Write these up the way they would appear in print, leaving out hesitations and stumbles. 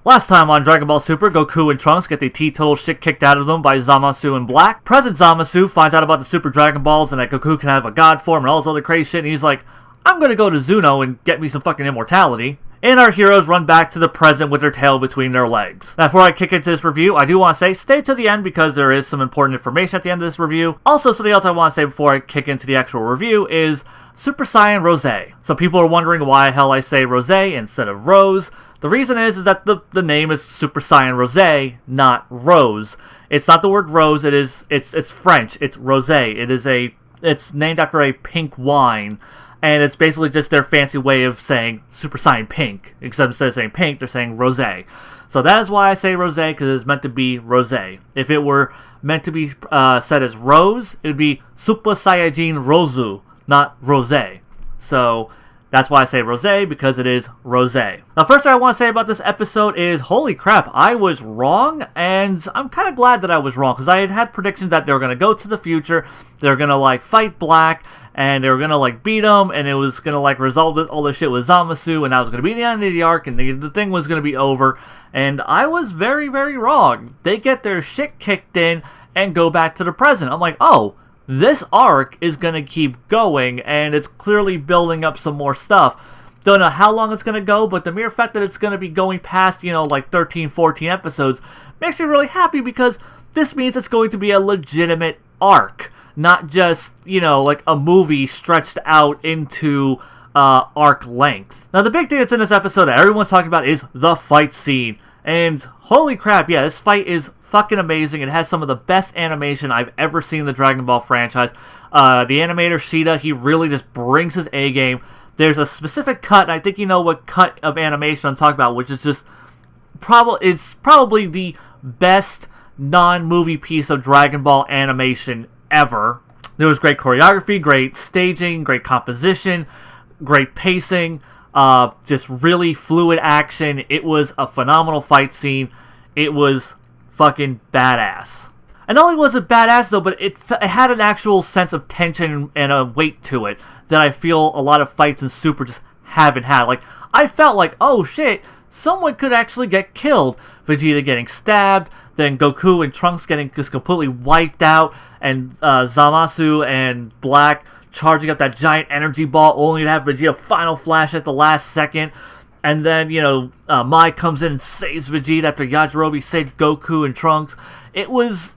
Last time on Dragon Ball Super, Goku and Trunks get the teetotal shit kicked out of them by Zamasu and Black. Present Zamasu finds out about the Super Dragon Balls and that Goku can have a god form and all this other crazy shit, and he's like, I'm gonna go to Zuno and get me some fucking immortality. And our heroes run back to the present with their tail between their legs. Now, before I kick into this review, I do want to say, stay to the end because there is some important information at the end of this review. Also, something else I want to say before I kick into the actual review is Super Saiyan Rosé. So people are wondering why the hell I say Rosé instead of Rose. The reason is that the name is Super Saiyan Rosé, not Rose. It's not the word rose, it's French, it's rosé. It's named after a pink wine. And it's basically just their fancy way of saying Super Saiyan Pink. Except instead of saying pink, they're saying rosé. So that is why I say rosé, because it's meant to be rosé. If it were meant to be said as rose, it would be Super Saiyajin Rosu, not rosé. So that's why I say rosé, because it is rosé. Now, first thing I want to say about this episode is, holy crap, I was wrong, and I'm kind of glad that I was wrong, because I had predictions that they were going to go to the future, they were going to, fight Black, and they were going to, beat him, and it was going to, resolve all this shit with Zamasu, and that was going to be the end of the arc, and the thing was going to be over, and I was very, very wrong. They get their shit kicked in and go back to the present. I'm like, oh, this arc is going to keep going, and it's clearly building up some more stuff. Don't know how long it's going to go, but the mere fact that it's going to be going past, 13, 14 episodes makes me really happy, because this means it's going to be a legitimate arc, not just, a movie stretched out into arc length. Now, the big thing that's in this episode that everyone's talking about is the fight scene. And holy crap, yeah, this fight is fucking amazing. It has some of the best animation I've ever seen in the Dragon Ball franchise. The animator, Shida, he really just brings his A-game. There's a specific cut, and I think you know what cut of animation I'm talking about, which is just it's probably the best non-movie piece of Dragon Ball animation ever. There was great choreography, great staging, great composition, great pacing, just really fluid action. It was a phenomenal fight scene. It was fucking badass. And not only was it badass though, but it had an actual sense of tension and a weight to it that I feel a lot of fights in Super just haven't had. I felt like, oh shit, someone could actually get killed. Vegeta getting stabbed, then Goku and Trunks getting just completely wiped out, and Zamasu and Black charging up that giant energy ball only to have Vegeta final flash at the last second. And then, Mai comes in and saves Vegeta after Yajirobe saved Goku and Trunks. It was,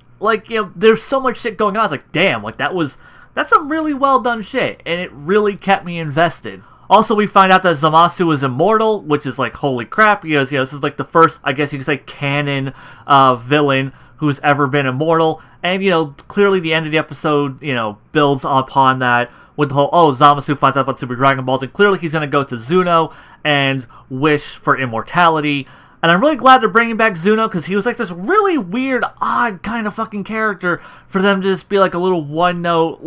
there's so much shit going on. I was like, damn, that's some really well done shit. And it really kept me invested. Also, we find out that Zamasu is immortal, which is holy crap. This is the first, I guess you could say, canon villain who's ever been immortal. And, clearly the end of the episode, builds upon that with the whole, Zamasu finds out about Super Dragon Balls, and clearly he's going to go to Zuno and wish for immortality. And I'm really glad they're bringing back Zuno, because he was this really weird, odd kind of fucking character for them to just be a little one note,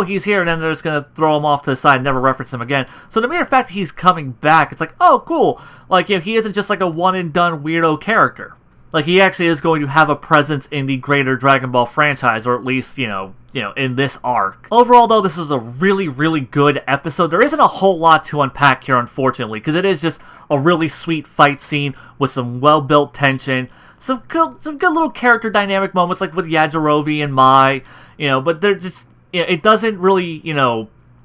he's here, and then they're just going to throw him off to the side and never reference him again. So the mere fact that he's coming back, it's oh, cool. He isn't just a one and done weirdo character. He actually is going to have a presence in the greater Dragon Ball franchise, or at least, in this arc. Overall, though, this is a really, really good episode. There isn't a whole lot to unpack here, unfortunately, because it is just a really sweet fight scene with some well-built tension, some good little character dynamic moments, with Yajirobe and Mai, but they're just, it doesn't really,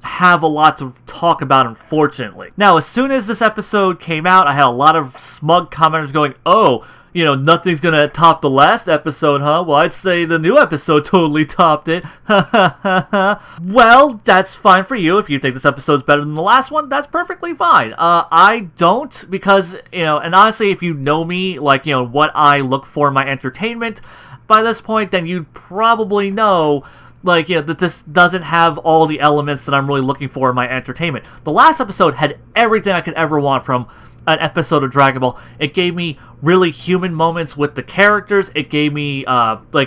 have a lot to talk about, unfortunately. Now, as soon as this episode came out, I had a lot of smug commenters going, oh, nothing's gonna top the last episode, huh? Well, I'd say the new episode totally topped it. Well, that's fine for you. If you think this episode's better than the last one, that's perfectly fine. I don't, because, and honestly, if you know me, what I look for in my entertainment, by this point, then you'd probably know that this doesn't have all the elements that I'm really looking for in my entertainment. The last episode had everything I could ever want from an episode of Dragon Ball. It gave me really human moments with the characters. It gave me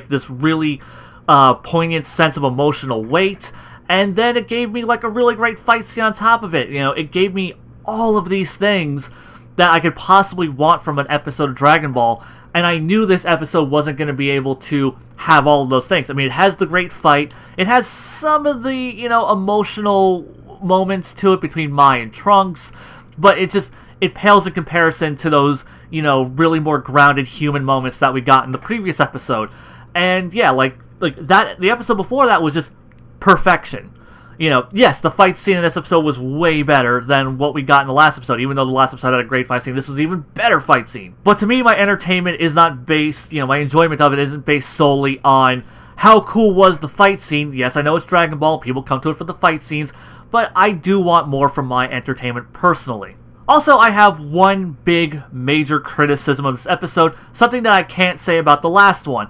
this really poignant sense of emotional weight, and then it gave me a really great fight scene on top of it. It gave me all of these things that I could possibly want from an episode of Dragon Ball, and I knew this episode wasn't going to be able to have all of those things. I mean, it has the great fight, it has some of the, emotional moments to it between Mai and Trunks, but it pales in comparison to those really more grounded human moments that we got in the previous episode. And yeah, like that, the episode before that was just perfection. Yes, the fight scene in this episode was way better than what we got in the last episode. Even though the last episode had a great fight scene, this was an even better fight scene. But to me, my entertainment is not based, my enjoyment of it isn't based solely on how cool was the fight scene. Yes, I know it's Dragon Ball, people come to it for the fight scenes, but I do want more from my entertainment personally. Also, I have one big major criticism of this episode, something that I can't say about the last one,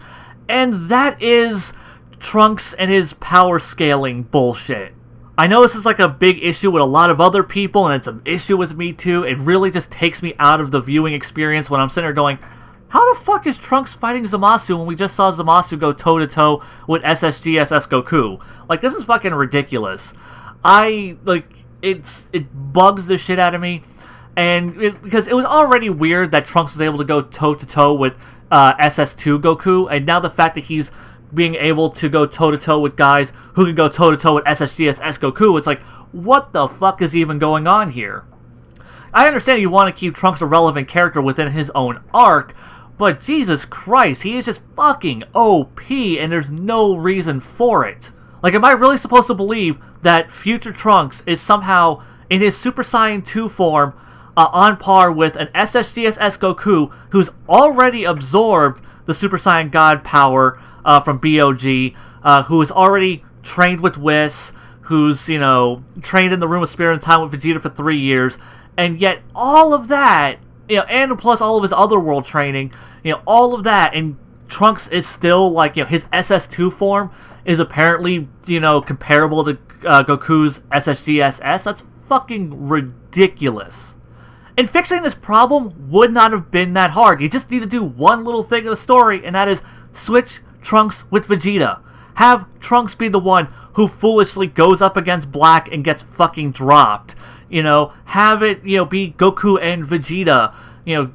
and that is Trunks and his power scaling bullshit. I know this is like a big issue with a lot of other people, and it's an issue with me too. It really just takes me out of the viewing experience when I'm sitting there going, how the fuck is Trunks fighting Zamasu when we just saw Zamasu go toe-to-toe with SSGSS Goku? Like, this is fucking ridiculous. It bugs the shit out of me, because it was already weird that Trunks was able to go toe-to-toe with SS2 Goku, and now the fact that he's being able to go toe-to-toe with guys who can go toe-to-toe with SSGSS Goku, it's like, what the fuck is even going on here? I understand you want to keep Trunks a relevant character within his own arc, but Jesus Christ, he is just fucking OP, and there's no reason for it. Like, am I really supposed to believe that future Trunks is somehow, in his Super Saiyan 2 form, on par with an SSGSS Goku who's already absorbed the Super Saiyan God power from BOG, who is already trained with Whis, who's, trained in the Room of Spirit and Time with Vegeta for 3 years, and yet all of that, and plus all of his other world training, all of that, and Trunks is still, like, his SS2 form is apparently, comparable to Goku's SSGSS. That's fucking ridiculous. And fixing this problem would not have been that hard. You just need to do one little thing in the story, and that is switch Trunks with Vegeta. Have Trunks be the one who foolishly goes up against Black and gets fucking dropped. Have it, be Goku and Vegeta,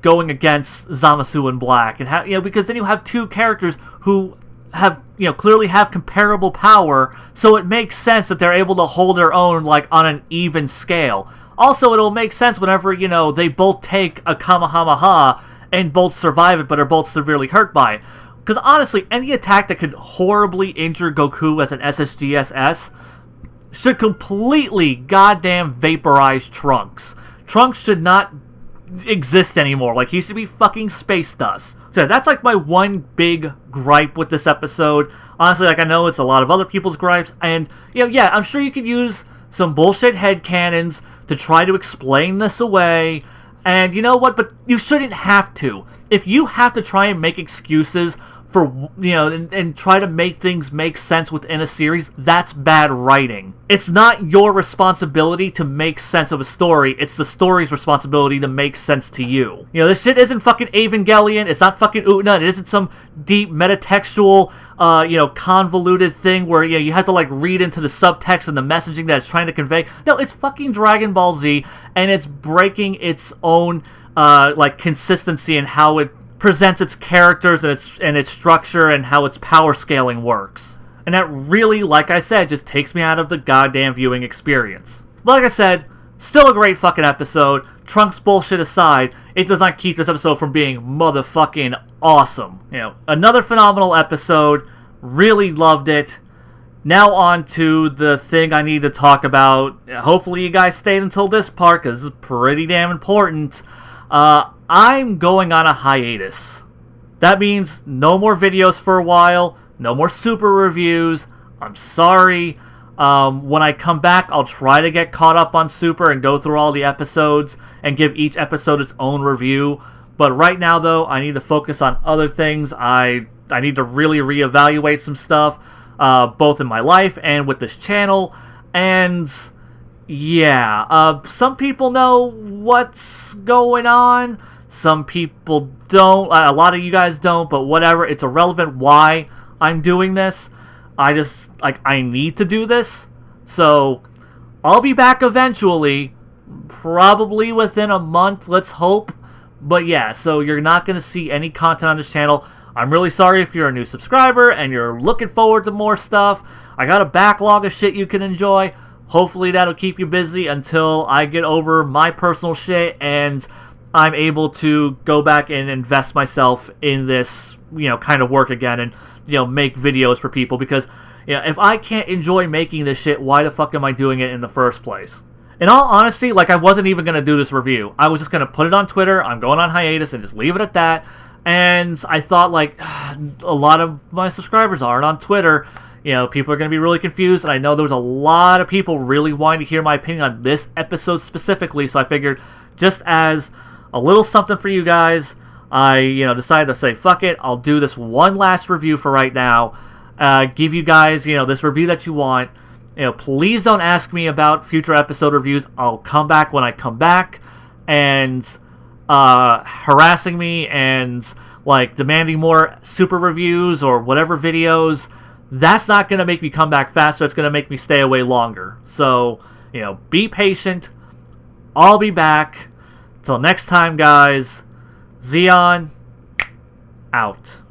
going against Zamasu and Black. And because then you have two characters who have, clearly have comparable power, so it makes sense that they're able to hold their own, like, on an even scale. Also, it'll make sense whenever, they both take a Kamehameha and both survive it, but are both severely hurt by it. Because honestly, any attack that could horribly injure Goku as an SSGSS should completely goddamn vaporize Trunks. Trunks should not exist anymore. Like, he should be fucking space dust. So that's like my one big gripe with this episode. Honestly, like, I know it's a lot of other people's gripes, and, yeah, I'm sure you could use some bullshit headcanons to try to explain this away, and you know what, but you shouldn't have to. If you have to try and make excuses for, and try to make things make sense within a series, that's bad writing. It's not your responsibility to make sense of a story, it's the story's responsibility to make sense to you. This shit isn't fucking Evangelion, it's not fucking Utna, it isn't some deep metatextual, convoluted thing where, you have to, like, read into the subtext and the messaging that it's trying to convey. No, it's fucking Dragon Ball Z, and it's breaking its own, consistency in how it presents its characters and its structure and how its power scaling works. And that really, like I said, just takes me out of the goddamn viewing experience. But like I said, still a great fucking episode. Trunks bullshit aside, it does not keep this episode from being motherfucking awesome. Another phenomenal episode. Really loved it. Now on to the thing I need to talk about. Hopefully you guys stayed until this part, because this is pretty damn important. I'm going on a hiatus. That means no more videos for a while, no more Super reviews. I'm sorry. When I come back, I'll try to get caught up on Super and go through all the episodes and give each episode its own review. But right now, though, I need to focus on other things. I need to really reevaluate some stuff, both in my life and with this channel. And yeah, some people know what's going on. Some people don't. A lot of you guys don't, but whatever. It's irrelevant why I'm doing this. I need to do this. So, I'll be back eventually. Probably within a month, let's hope. But yeah, so you're not going to see any content on this channel. I'm really sorry if you're a new subscriber and you're looking forward to more stuff. I got a backlog of shit you can enjoy. Hopefully that'll keep you busy until I get over my personal shit and I'm able to go back and invest myself in this, kind of work again and, make videos for people because, if I can't enjoy making this shit, why the fuck am I doing it in the first place? In all honesty, I wasn't even going to do this review. I was just going to put it on Twitter, I'm going on hiatus, and just leave it at that. And I thought, a lot of my subscribers aren't on Twitter. People are going to be really confused, and I know there was a lot of people really wanting to hear my opinion on this episode specifically, so I figured, just as a little something for you guys, I, decided to say, fuck it, I'll do this one last review for right now, give you guys, this review that you want. Please don't ask me about future episode reviews. I'll come back when I come back, and harassing me and demanding more super reviews or whatever videos, that's not going to make me come back faster. It's going to make me stay away longer. So, be patient. I'll be back. Till next time, guys. Zeon, out.